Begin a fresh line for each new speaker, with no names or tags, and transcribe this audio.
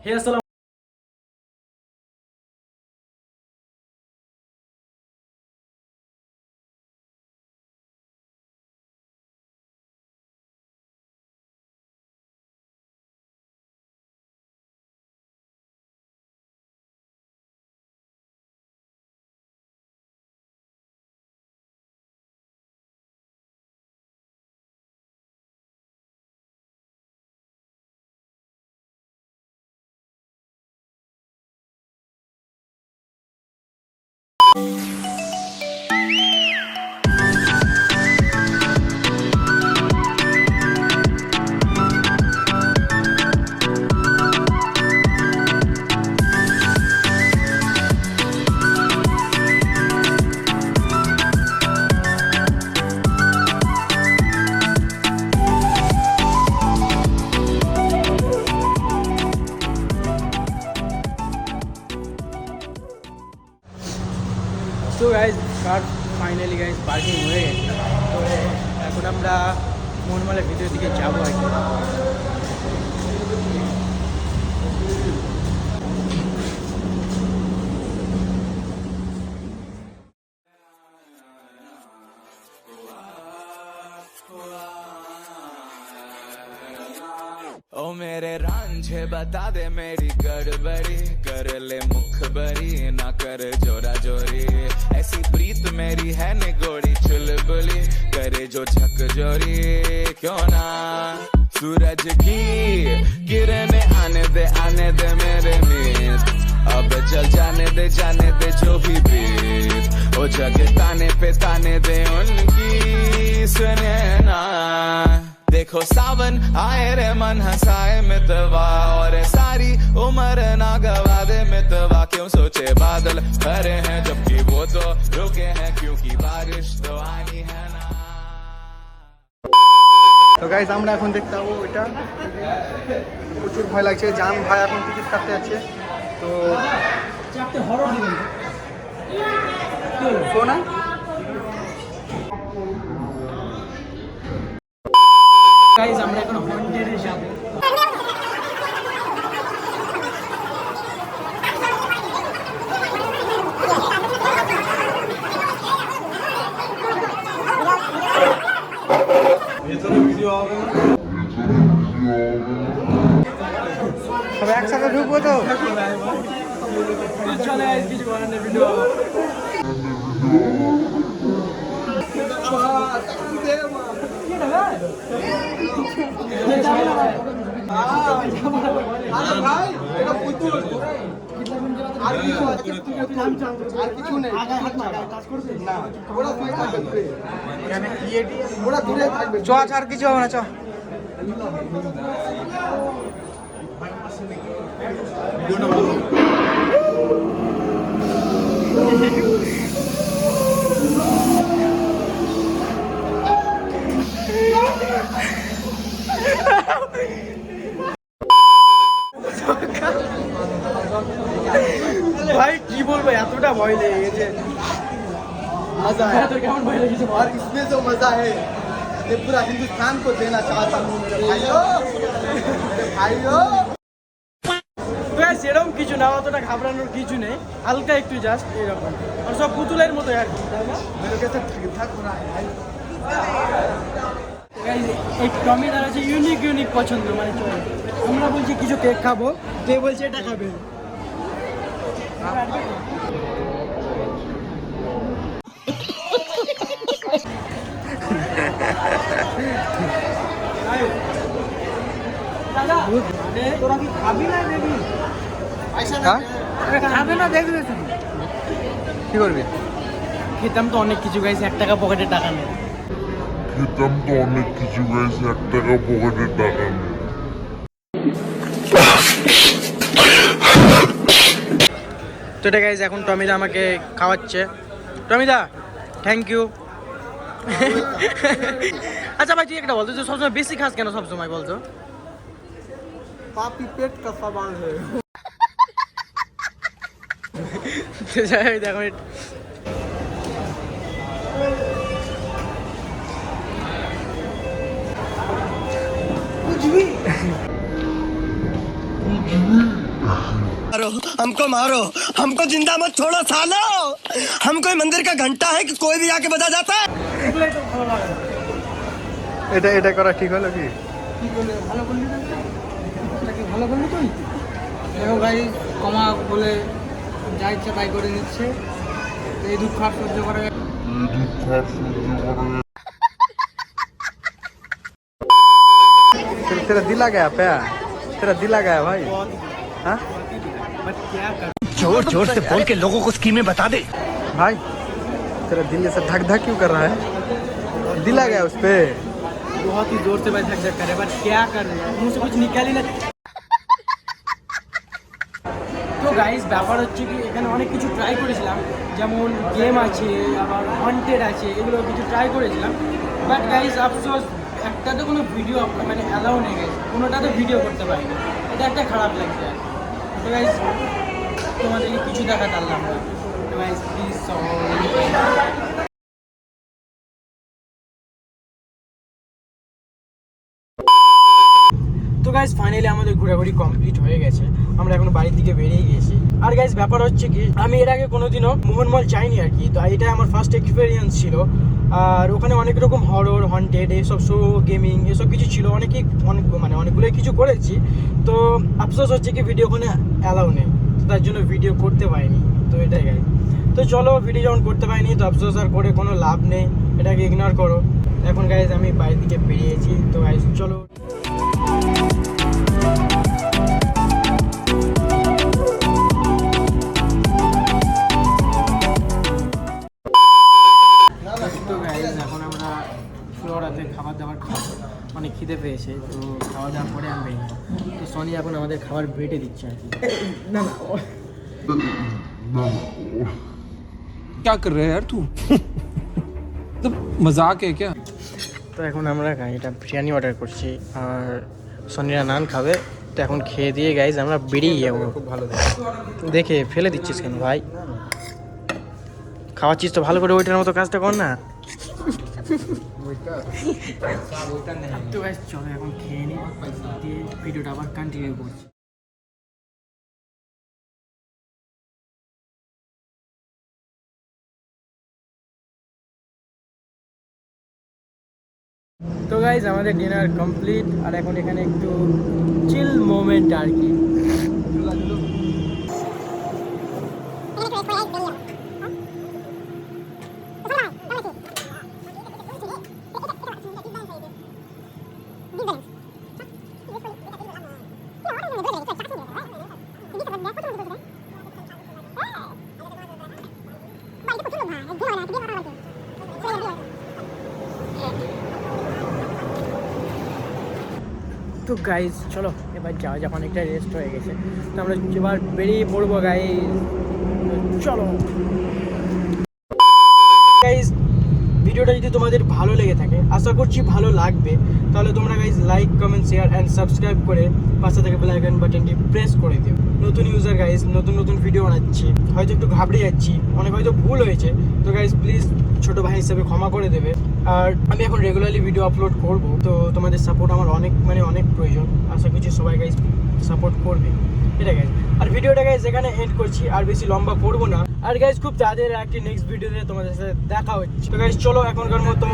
হে আসসালাম। তো গাইজ কার finally guys parking হয়ে গেছে। তো এখন আমরা মনমালের ভিতরের দিকে যাবো আর কি।
ओ मेरे रांझे बता दे मेरी गड़बड़ी, कर ले मुखबरी ना कर जोरा जोरी, ऐसी प्रीत मेरी है निगोड़ी चुलबुली, करे जो झकझोरी क्यों ना। सूरज की किरणें आने दे मेरे मीत, अब चल जाने दे जो भी बीत, ओ जग ताने पे ताने दे उनकी सुने ना। देखो सावन आए रे मन हंसाए मितवा, और सारी उम्र ना गवा दे मितवा, क्यों सोचे बादल भरे हैं जबकि वो तो रुके हैं, क्योंकि बारिश तो आई है ना।
তো গাইস আমরা এখন দেখতে পাবো এটা প্রচুর ভয় লাগছে, জান ভাই এখন টিকিট কাটতে যাচ্ছে। তো
চারটে হরর দিবেন
শোনা
গাইজ আমরা এখন হন্টেডে যাবো।
সবাই একসাথে ঢুকবো তো।
চলে কিছু করার নেই, ভিডিও
চ আর কিছু হবে না, চ।
ভাই কি বলবো, এতটা ভয় লেগে গেছে।
मजा है
তোর কেমন ভয় লেগেছে?
और इसमें जो मजा है ये पूरा हिंदुस्तान को देना चाहता हूँ मेरे भाइयों, मेरे भाइयों।
সেরকম কিছু না, অতটা ঘাবড়ানোর কিছু নেই, হালকা একটু জাস্ট এরকম, আর সব পুতুলের মতো আর কি, তাই না?
मेरे के साथ ठीक ठाक हो रहा है भाई।
Guys, এই টমিদার আছে ইউনিক পছন্দ, মানে চলে আমরা বলছি কিছু কেক খাবো, তে বলছে এটা খাবে। দাদা তোরা কি খাবি না দেখবি?
হ্যাঁ
খাবে না দেখবি?
কি করবি?
খেতাম তো অনেক কিছু গাইছে, 1 টাকা পকেটে টাকা নেই।
খেতাম তো অনেক কিছু গাইছে, 1 টাকা পকেটে টাকা নেই।
তো এটা গাইজ এখন টমিদা আমাকে খাওয়াচ্ছে। টমিদা থ্যাংক ইউ। আচ্ছা ভাই তুই একটা বলতো, তুই সবসময় বেশি খাস কেন সবসময় বলতো?
पापी पेट का सवाल है।
দেখো
कुछ भी
हमको मारो, हमको जिंदा मत छोड़ो सालो। हम कोई मंदिर का घंटा है कि कोई भी आके बजा जाता है।
এগুলোই তো ভালো লাগে না।
এটা করা ঠিক হলো কি?
কি করলে ভালো করলি না? এটা কি ভালো করলি তুই? দেখো ভাই কমা বলে যা ইচ্ছা তাই করে নিচ্ছে, এই দুঃখ আর সহ্য করা যায়।
तेरा दिल आ गया प्या, तेरा दिल आ गया भाई। हाँ
बट क्या कर
जोर जोर से बोल के लोगों को स्कीमें बता दे।
भाई तेरा दिल ऐसा धक धक क्यों कर रहा है? दिल आ गया उस पे?
बहुत ही जोर से भाई धक धक करे, बट क्या कर रहे हैं मुझसे कुछ निकाल ही ना। তো গাইস ব্যাপার হচ্ছে কি এখানে অনেক কিছু ট্রাই করেছিলাম, যেমন গেম আছে, আবার ওয়ান্টেড আছে, এগুলো কিছু ট্রাই করেছিলাম। বাট গাইস আফসোস একটাতে কোনো ভিডিও মানে অ্যালাউ নেই গাইস, কোনোটাতে ভিডিও করতে পারিনি, এটা একটা খারাপ লাগছে। তো গাইস তোমাদেরকে কিছু দেখাতে পারলাম না, তো গাইস প্লিজ তো গাইজ ফাইনালি আমাদের ঘোরাঘুরি কমপ্লিট হয়ে গেছে, আমরা এখন বাড়ির দিকে বেরিয়ে গেছি। আর গাইজ ব্যাপার হচ্ছে কি আমি এর আগে কোনোদিনও মোহনমল যাইনি আর কি, তো এটা আমার ফার্স্ট এক্সপিরিয়েন্স ছিল। আর ওখানে অনেক রকম হরর, হন্টেড, এইসব শো, গেমিং এসব কিছু ছিল, অনেকগুলোই কিছু করেছি। তো আফসোস হচ্ছে কি ভিডিও ওখানে অ্যালাউ নেই, তো তার জন্য ভিডিও করতে পারিনি। তো এটাই গাইজ, তো চলো ভিডিও যখন করতে পারিনি তো আফসোস আর করে কোনো লাভ নেই, এটাকে ইগনোর করো। এখন গাইজ আমি বাড়ির দিকে বেরিয়েছি, তো গাইজ চলো। তো গাইজ এখন আমরা ফ্লোরাতে খাবার দাবার খাবো, অনেক খিদে পেয়েছে, তো খাওয়া দাওয়ার পরে আমি বেরিয়ে যাবো। তো সনি এখন আমাদের খাবার বেটে দিচ্ছে আর কি। না না
क्या कर रहे हैं यार तू? मतलब मजाक है क्या?
তো এখন আমরা এটা বিরিয়ানি অর্ডার করছি, আর সনিরা নান খাবে। তো এখন খেয়ে দিয়ে গাইজ আমরা বেরিয়ে যাবো। খুব ভালো দেখে ফেলে দিচ্ছিস কেন ভাই? খাওয়াচ্ছিস তো ভালো করে, ওইটার মতো কাজটা কর না। তো গাইজ চলো এখন খেয়ে নিই, দিয়ে ভিডিওটা আবার কন্টিনিউ করছি। তো গাইজ আমাদের ডিনার কমপ্লিট, আর এখন এখানে একটু চিল মোমেন্ট আর কি। তো গাইজ চলো এবার যাওয়া যাক, অনেকটা রেস্ট হয়ে গেছে, তো আমরা এবার বেরিয়ে পড়বো গাইজ, চলো। গাইজ ভিডিওটা যদি তোমাদের ভালো লেগে থাকে, আশা করছি ভালো লাগবে, তাহলে তোমরা guys like, comment, share and subscribe করে পাশে থেকে বেল আইকন বাটনটি প্রেস করে দিও। নতুন ইউজার গাইজ, নতুন ভিডিও বানাচ্ছি, হয়তো একটু ঘাবড়ে যাচ্ছি, অনেক হয়তো ভুল হয়েছে, তো গাইজ প্লিজ ছোটো ভাই হিসেবে ক্ষমা করে দেবে। আর আমি এখন রেগুলারলি ভিডিও আপলোড করব, তো তোমাদের সাপোর্ট আমার অনেক প্রয়োজন, আশা করছি সবাই গাইজ সাপোর্ট করবে। এটা গাইজ, আর ভিডিওটা গাইজ এখানে এন্ড করছি, আর বেশি লম্বা করবো না। আর গাইজ খুব তাড়াতাড়ি একটি নেক্সট ভিডিওতে তোমাদের সাথে দেখা হচ্ছে। তো গাইজ চলো এখনকার মতো